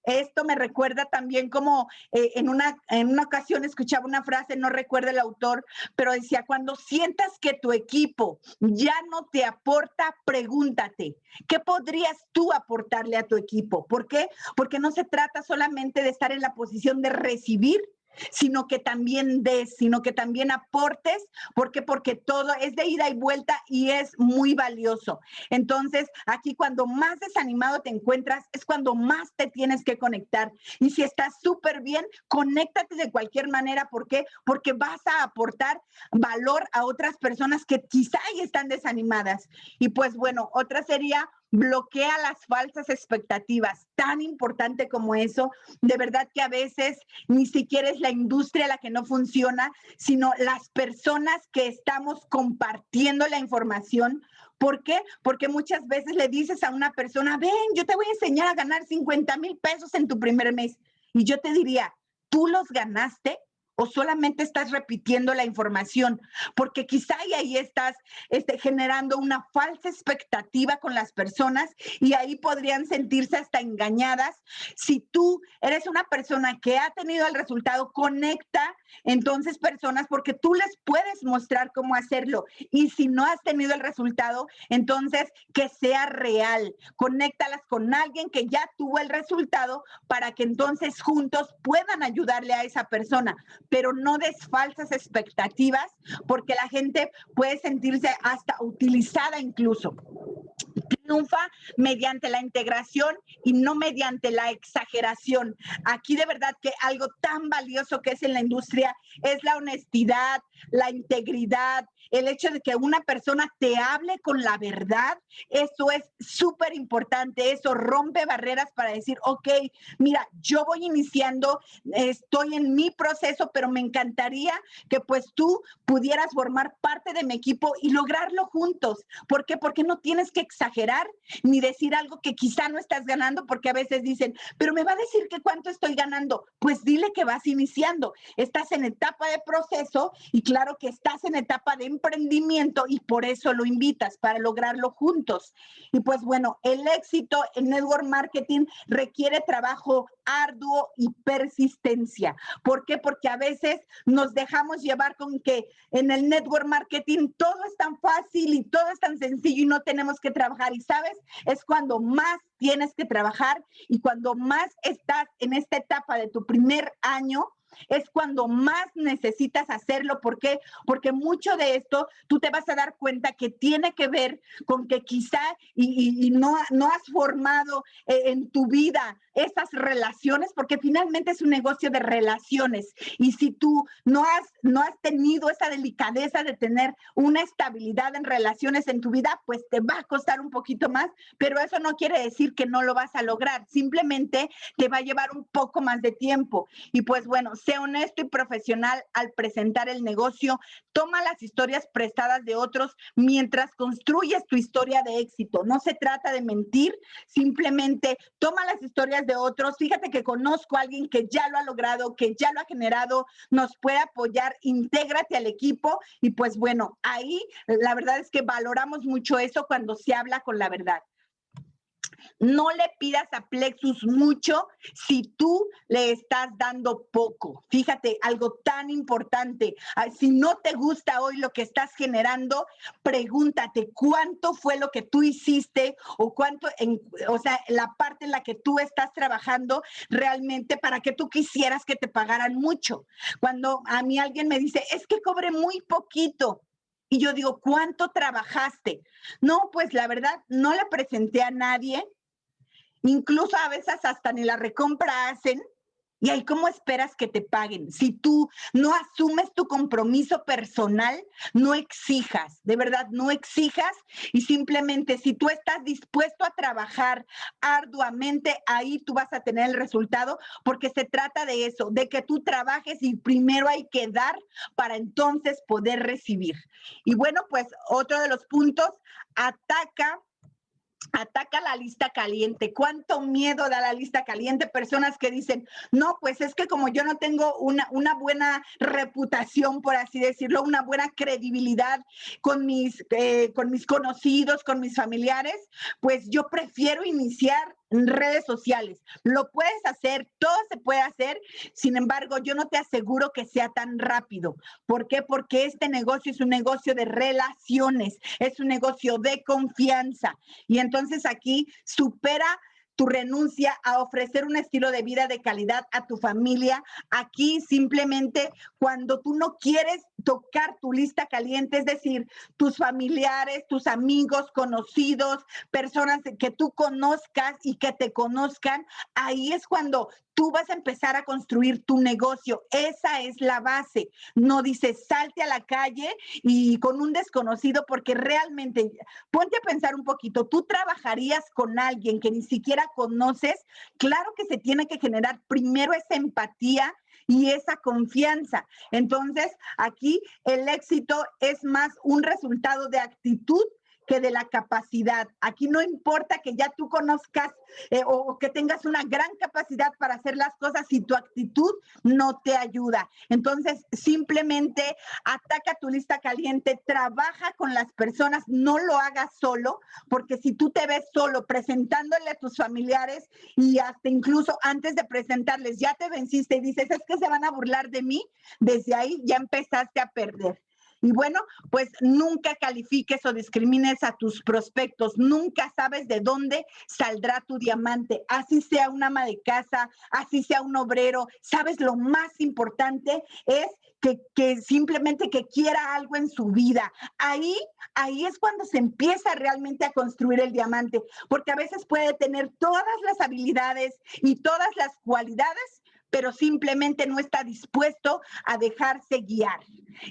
Esto me recuerda también como en una ocasión escuchaba una frase, no recuerdo el autor, pero decía, cuando sientas que tu equipo ya no te aporta, pregúntate, ¿qué podrías tú aportarle a tu equipo? ¿Por qué? Porque no se trata solamente de estar en la posición de recibir, sino que también des, sino que también aportes. ¿Por qué? Porque todo es de ida y vuelta y es muy valioso. Entonces, aquí cuando más desanimado te encuentras, es cuando más te tienes que conectar. Y si estás súper bien, conéctate de cualquier manera. ¿Por qué? Porque vas a aportar valor a otras personas que quizá ya están desanimadas. Y pues bueno, otra sería bloquea las falsas expectativas, tan importante como eso. De verdad que a veces ni siquiera es la industria la que no funciona, sino las personas que estamos compartiendo la información. ¿Por qué? Porque muchas veces le dices a una persona, ven, yo te voy a enseñar a ganar 50,000 pesos en tu primer mes. Y yo te diría, ¿tú los ganaste? ¿O solamente estás repitiendo la información? Porque quizá ahí estás generando una falsa expectativa con las personas y ahí podrían sentirse hasta engañadas. Si tú eres una persona que ha tenido el resultado, conecta entonces personas porque tú les puedes mostrar cómo hacerlo. Y si no has tenido el resultado, entonces que sea real. Conéctalas con alguien que ya tuvo el resultado para que entonces juntos puedan ayudarle a esa persona. Pero no des falsas expectativas porque la gente puede sentirse hasta utilizada incluso. Triunfa mediante la integración y no mediante la exageración. Aquí de verdad que algo tan valioso que es en la industria es la honestidad, la integridad, el hecho de que una persona te hable con la verdad. Eso es súper importante. Eso rompe barreras para decir, ok, mira, yo voy iniciando, estoy en mi proceso, pero me encantaría que pues tú pudieras formar parte de mi equipo y lograrlo juntos. ¿Por qué? Porque no tienes que exagerar ni decir algo que quizá no estás ganando, porque a veces dicen, pero me va a decir que cuánto estoy ganando. Pues dile que vas iniciando, estás en etapa de proceso y claro que estás en etapa de emprendimiento y por eso lo invitas, para lograrlo juntos. Y pues bueno, el éxito en network marketing requiere trabajo arduo y persistencia. ¿Por qué? Porque a veces nos dejamos llevar con que en el network marketing todo es tan fácil y todo es tan sencillo y no tenemos que trabajar. Y sabes, es cuando más tienes que trabajar y cuando más estás en esta etapa de tu primer año, es cuando más necesitas hacerlo. ¿Por qué? Porque mucho de esto tú te vas a dar cuenta que tiene que ver con que quizá y no has formado en tu vida esas relaciones, porque finalmente es un negocio de relaciones. Y si tú no has tenido esa delicadeza de tener una estabilidad en relaciones en tu vida, pues te va a costar un poquito más, pero eso no quiere decir que no lo vas a lograr. Simplemente te va a llevar un poco más de tiempo. Y pues bueno, sé honesto y profesional al presentar el negocio. Toma las historias prestadas de otros mientras construyes tu historia de éxito. No se trata de mentir, simplemente toma las historias de otros. Fíjate que conozco a alguien que ya lo ha logrado, que ya lo ha generado, nos puede apoyar, intégrate al equipo y pues bueno, ahí la verdad es que valoramos mucho eso cuando se habla con la verdad. No le pidas a Plexus mucho si tú le estás dando poco. Fíjate, algo tan importante. Si no te gusta hoy lo que estás generando, pregúntate cuánto fue lo que tú hiciste o cuánto, o sea, la parte en la que tú estás trabajando realmente para que tú quisieras que te pagaran mucho. Cuando a mí alguien me dice, es que cobré muy poquito. Y yo digo, ¿cuánto trabajaste? No, pues la verdad, no le presenté a nadie. Incluso a veces hasta ni la recompra hacen. Y ahí, ¿cómo esperas que te paguen? Si tú no asumes tu compromiso personal, no exijas, de verdad, no exijas. Y simplemente, si tú estás dispuesto a trabajar arduamente, ahí tú vas a tener el resultado, porque se trata de eso, de que tú trabajes y primero hay que dar para entonces poder recibir. Y bueno, pues otro de los puntos, ataca la lista caliente. ¿Cuánto miedo da la lista caliente? Personas que dicen, no, pues es que como yo no tengo una buena reputación, por así decirlo, una buena credibilidad con mis conocidos, con mis familiares, pues yo prefiero iniciar en redes sociales. Lo puedes hacer, todo se puede hacer, sin embargo, yo no te aseguro que sea tan rápido. ¿Por qué? Porque este negocio es un negocio de relaciones, es un negocio de confianza. Y entonces aquí supera tu renuncia a ofrecer un estilo de vida de calidad a tu familia. Aquí simplemente cuando tú no quieres tocar tu lista caliente, es decir, tus familiares, tus amigos, conocidos, personas que tú conozcas y que te conozcan, ahí es cuando tú vas a empezar a construir tu negocio. Esa es la base. No dices salte a la calle y con un desconocido, porque realmente, ponte a pensar un poquito, tú trabajarías con alguien que ni siquiera conoces. Claro que se tiene que generar primero esa empatía y esa confianza. Entonces, aquí el éxito es más un resultado de actitud que de la capacidad. Aquí no importa que ya tú conozcas o que tengas una gran capacidad para hacer las cosas si tu actitud no te ayuda. Entonces, simplemente ataca tu lista caliente, trabaja con las personas, no lo hagas solo, porque si tú te ves solo presentándole a tus familiares y hasta incluso antes de presentarles ya te venciste y dices, es que se van a burlar de mí, desde ahí ya empezaste a perder. Y bueno, pues nunca califiques o discrimines a tus prospectos, nunca sabes de dónde saldrá tu diamante, así sea un ama de casa, así sea un obrero. Sabes, lo más importante es que simplemente que quiera algo en su vida. Ahí es cuando se empieza realmente a construir el diamante, porque a veces puede tener todas las habilidades y todas las cualidades, pero simplemente no está dispuesto a dejarse guiar.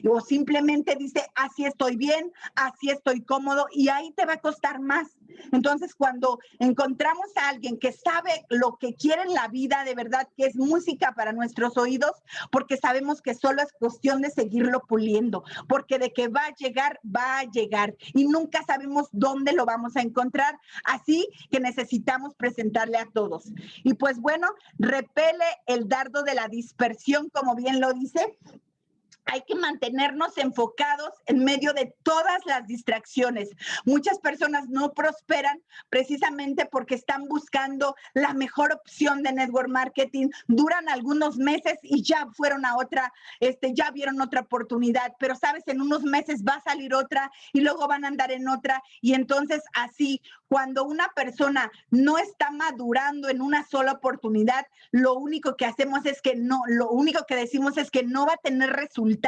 O simplemente dice, así estoy bien, así estoy cómodo, y ahí te va a costar más. Entonces, cuando encontramos a alguien que sabe lo que quiere en la vida, de verdad que es música para nuestros oídos, porque sabemos que solo es cuestión de seguirlo puliendo, porque de que va a llegar, y nunca sabemos dónde lo vamos a encontrar. Así que necesitamos presentarle a todos. Y pues bueno, repele el dardo de la dispersión, como bien lo dice. Hay que mantenernos enfocados en medio de todas las distracciones. Muchas personas no prosperan precisamente porque están buscando la mejor opción de network marketing. Duran algunos meses y ya fueron a otra, ya vieron otra oportunidad, pero sabes, en unos meses va a salir otra y luego van a andar en otra. Y entonces así, cuando una persona no está madurando en una sola oportunidad, lo único que hacemos es que no, lo único que decimos es que no va a tener resultados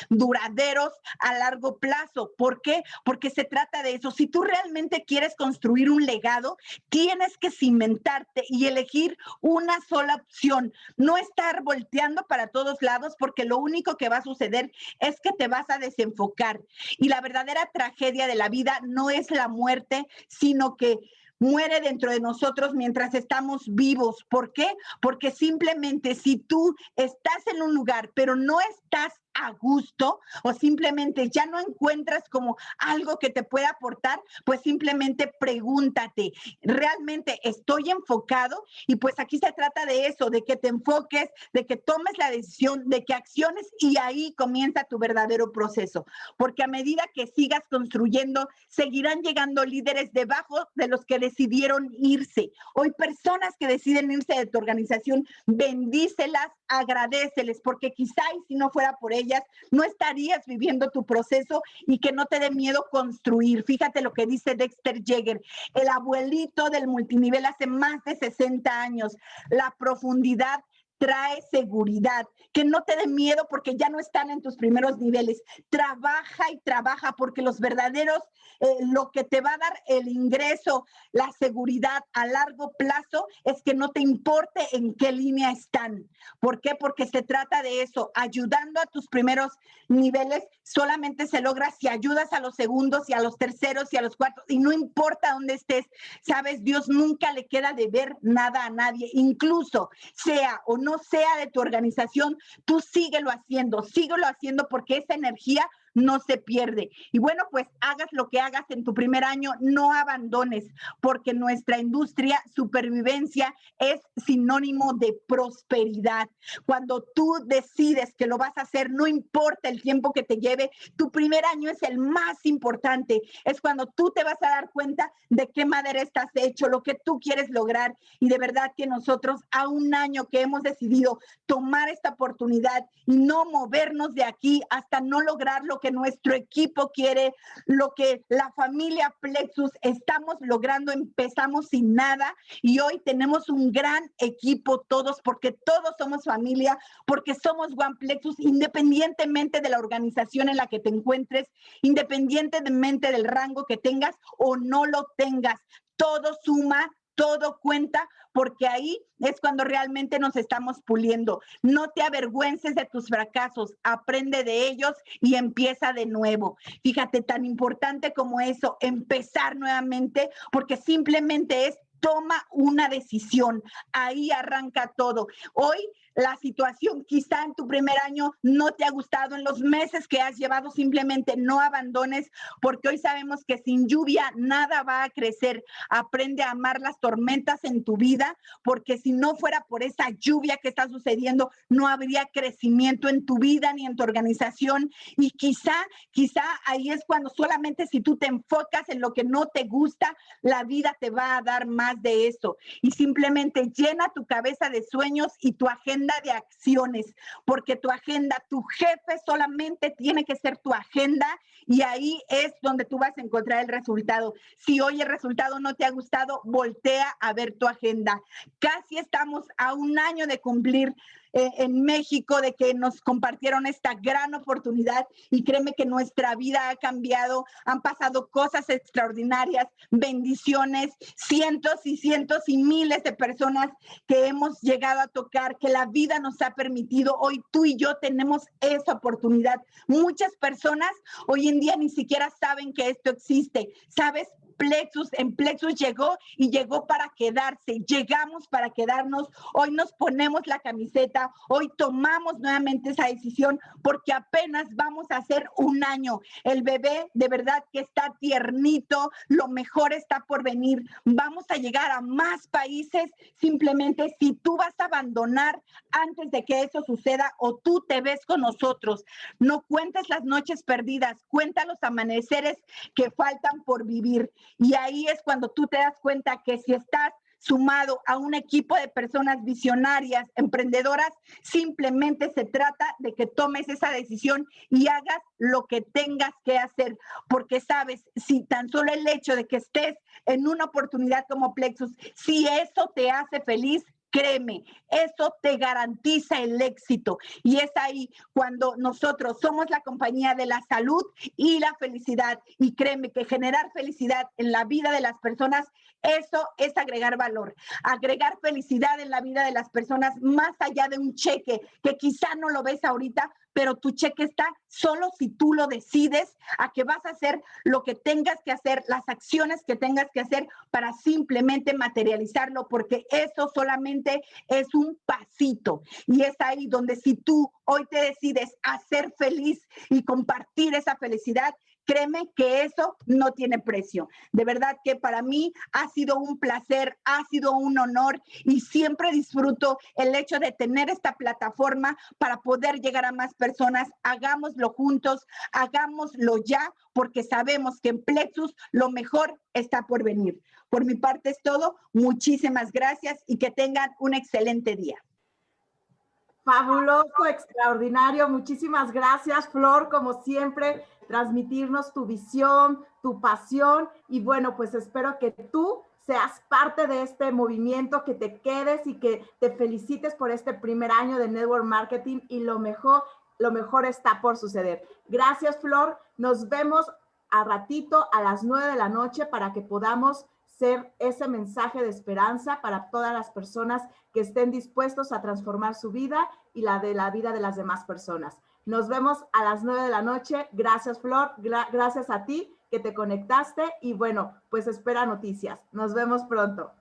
duraderos a largo plazo. ¿Por qué? Porque se trata de eso. Si tú realmente quieres construir un legado, tienes que cimentarte y elegir una sola opción. No estar volteando para todos lados, porque lo único que va a suceder es que te vas a desenfocar. Y la verdadera tragedia de la vida no es la muerte, sino que muere dentro de nosotros mientras estamos vivos. ¿Por qué? Porque simplemente si tú estás en un lugar, pero no estás a gusto, o simplemente ya no encuentras como algo que te pueda aportar, pues simplemente pregúntate, ¿realmente estoy enfocado? Y pues aquí se trata de eso, de que te enfoques, de que tomes la decisión, de que acciones, y ahí comienza tu verdadero proceso. Porque a medida que sigas construyendo, seguirán llegando líderes debajo de los que decidieron irse. Hoy personas que deciden irse de tu organización, bendícelas, agradéceles, porque quizá y si no fuera por ellas, no estarías viviendo tu proceso, y que no te dé miedo construir. Fíjate lo que dice Dexter Yeager, el abuelito del multinivel hace más de 60 años. La profundidad trae seguridad, que no te dé miedo porque ya no están en tus primeros niveles. Trabaja y trabaja, porque los verdaderos, lo que te va a dar el ingreso, la seguridad a largo plazo, es que no te importe en qué línea están. ¿Por qué? Porque se trata de eso, ayudando a tus primeros niveles. Solamente se logra si ayudas a los segundos y a los terceros y a los cuartos, y no importa dónde estés. Sabes, Dios nunca le queda de ver nada a nadie, incluso sea o no sea de tu organización, tú síguelo haciendo, porque esa energía no se pierde. Y bueno, pues hagas lo que hagas en tu primer año, no abandones, porque nuestra industria, supervivencia, es sinónimo de prosperidad. Cuando tú decides que lo vas a hacer, no importa el tiempo que te lleve, tu primer año es el más importante. Es cuando tú te vas a dar cuenta de qué madera estás hecho, lo que tú quieres lograr. Y de verdad que nosotros, a un año que hemos decidido tomar esta oportunidad y no movernos de aquí hasta no lograr lo que que nuestro equipo quiere, lo que la familia Plexus estamos logrando. Empezamos sin nada y hoy tenemos un gran equipo todos, porque todos somos familia, porque somos One Plexus, independientemente de la organización en la que te encuentres, independientemente del rango que tengas o no lo tengas. Todo suma, todo cuenta, porque ahí es cuando realmente nos estamos puliendo. No te avergüences de tus fracasos, aprende de ellos y empieza de nuevo. Fíjate, tan importante como eso, empezar nuevamente, porque simplemente es toma una decisión, ahí arranca todo. Hoy la situación quizá en tu primer año no te ha gustado, en los meses que has llevado simplemente no abandones, porque hoy sabemos que sin lluvia nada va a crecer. Aprende a amar las tormentas en tu vida, porque si no fuera por esa lluvia que está sucediendo, no habría crecimiento en tu vida ni en tu organización. Y quizá ahí es cuando solamente si tú te enfocas en lo que no te gusta, la vida te va a dar más de eso. Y simplemente llena tu cabeza de sueños y tu agenda de acciones, porque tu agenda, tu jefe solamente tiene que ser tu agenda, y ahí es donde tú vas a encontrar el resultado. Si hoy el resultado no te ha gustado, voltea a ver tu agenda. Casi estamos a un año de cumplir en México, de que nos compartieron esta gran oportunidad, y créeme que nuestra vida ha cambiado, han pasado cosas extraordinarias, bendiciones, cientos y cientos y miles de personas que hemos llegado a tocar, que la vida nos ha permitido. Hoy tú y yo tenemos esa oportunidad. Muchas personas hoy en día ni siquiera saben que esto existe, ¿sabes? En Plexus llegó y llegó para quedarse. Llegamos para quedarnos. Hoy nos ponemos la camiseta, hoy tomamos nuevamente esa decisión, porque apenas vamos a hacer un año. El bebé de verdad que está tiernito, lo mejor está por venir. Vamos a llegar a más países. Simplemente si tú vas a abandonar antes de que eso suceda, o tú te ves con nosotros, no cuentes las noches perdidas, cuenta los amaneceres que faltan por vivir. Y ahí es cuando tú te das cuenta que si estás sumado a un equipo de personas visionarias, emprendedoras, simplemente se trata de que tomes esa decisión y hagas lo que tengas que hacer, porque sabes, si tan solo el hecho de que estés en una oportunidad como Plexus, si eso te hace feliz, créeme, eso te garantiza el éxito. Y es ahí cuando nosotros somos la compañía de la salud y la felicidad. Y créeme que generar felicidad en la vida de las personas, eso es agregar valor. Agregar felicidad en la vida de las personas, más allá de un cheque que quizá no lo ves ahorita, pero tu cheque está solo si tú lo decides, a que vas a hacer lo que tengas que hacer, las acciones que tengas que hacer para simplemente materializarlo, porque eso solamente es un pasito. Y es ahí donde si tú hoy te decides a ser feliz y compartir esa felicidad, créeme que eso no tiene precio. De verdad que para mí ha sido un placer, ha sido un honor, y siempre disfruto el hecho de tener esta plataforma para poder llegar a más personas. Hagámoslo juntos, hagámoslo ya, porque sabemos que en Plexus lo mejor está por venir. Por mi parte es todo. Muchísimas gracias y que tengan un excelente día. Fabuloso, extraordinario. Muchísimas gracias, Flor, como siempre, transmitirnos tu visión, tu pasión. Y bueno, pues espero que tú seas parte de este movimiento, que te quedes y que te felicites por este primer año de Network Marketing, y lo mejor está por suceder. Gracias, Flor. Nos vemos a ratito a las 9 de la noche para que podamos ser ese mensaje de esperanza para todas las personas que estén dispuestos a transformar su vida y la vida de las demás personas. Nos vemos a las 9 de la noche. Gracias, Flor. Gracias a ti que te conectaste, y bueno, pues espera noticias. Nos vemos pronto.